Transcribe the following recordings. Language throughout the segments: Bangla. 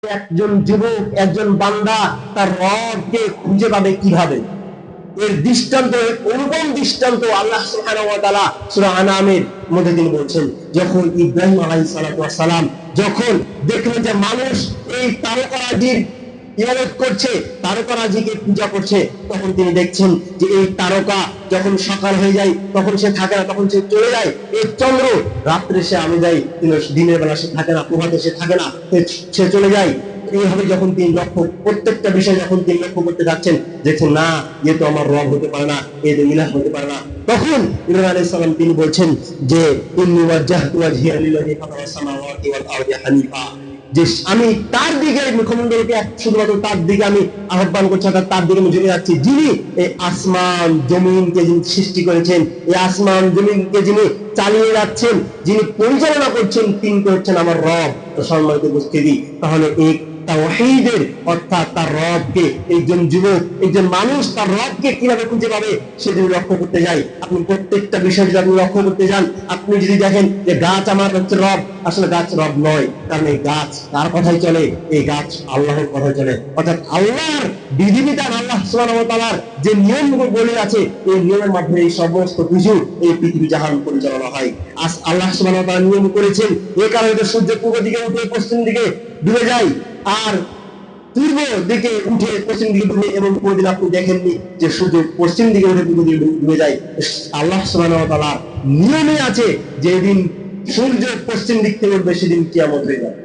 একজন যুবক, একজন বান্দা তার রবকে খুঁজে পাবে কিভাবে? এর দৃষ্টান্ত, অনুপম দৃষ্টান্ত আল্লাহ সুবহানাহু ওয়া তাআলা সূরা আনামের মধ্যে তিনি বলছেন, যখন ইব্রাহিম আলাইহিস সালাতু ওয়াস সালাম যখন দেখলেন যে মানুষ এই তারকারাজির ইবাদত করছে, তারকারাজিকে পূজা করছে, তখন তিনি দেখছেন যে এই তারকা যখন সকাল হয়ে যায় তখন সে থাকে না, তখন সে চলে যায়। এই চন্দ্র রাত্রে সে আমি যাই, দিনের বেলা সে থাকে না, প্রভাতে সে থাকে না, সে চলে যায়। এইভাবে যখন তিনি প্রত্যেকটা বিষয় যখন তিনি লক্ষ্য করতে যাচ্ছেন, দেখছেন না, এ তো আমার রব হতে পারে না, এ তো ইলাহ হতে পারে না। তখন ইব্রাহিম আলাইহিস সালাম তিনি বলছেন যে ইন্নী ওয়াজ্জাহতু ওয়াজহিয়া লিল্লাযী ফাতারাস সামাওয়াতি ওয়াল আরদি হানিফা, যে আমি তার দিকে মুখমণ্ডলকে শুধুমাত্র তার দিকে আমি আহ্বান করছি, তার দিকে আমি জেনে যাচ্ছি, যিনি এই আসমান জমিনকে যিনি সৃষ্টি করেছেন, এই আসমান জমিনকে যিনি চালিয়ে যাচ্ছেন, যিনি পরিচালনা করছেন, তিনি হচ্ছেন আমার রব। তো সম্মানিত উপস্থিতি, তাহলে এই তাওহীদের অর্থাৎ তার রবকে, একজন যুবক, একজন মানুষ তার রবকে কিভাবে খুঁজে পাবে সে যদি লক্ষ্য করতে যায়, আপনি প্রত্যেকটা বিষয় যদি আপনি লক্ষ্য করতে যান, আপনি যদি দেখেন যে গাছ আমার হচ্ছে রব, আসলে গাছ রব নয়, কারণ এই গাছ কার কথাই চলে? এই গাছ আল্লাহর কথাই চলে। অর্থাৎ আল্লাহর বিধিবিধান, আল্লাহ সুবহানাহু ওয়া তাআলার যে নিয়মগুলো বলে আছে, এই নিয়মের মাধ্যমে এই সমস্ত কিছু এই পৃথিবী জাহান পরিচালনা হয়। আল্লাহ সুবহানাহু ওয়া তাআলা নিয়ম করেছেন, এই কারণে সূর্য পূর্ব দিকে উঠে পশ্চিম দিকে ডুবে যায়, আর পূর্ব দিকে উঠে পশ্চিম দিকে ডুবে, এবং কোনদিন আপনি দেখেননি যে সূর্য পশ্চিম দিকে উঠে পূর্ব দিকে ডুবে যায়। আল্লাহ সুবহানাহু ওয়া তাআলা নিয়মে আছে, যেদিন সূর্য পশ্চিম দিক থেকে উঠবে সেদিন কিয়ামত হয়ে যাবে।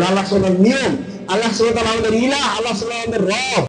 আল্লাহ সুবহানাহু ওয়া তাআলার নিয়ম, আল্লাহ সুবহানাহু ওয়া তাআলা আমাদের ইলাহ, আল্লাহ সুবহানাহু ওয়া তাআলা আমাদের রব।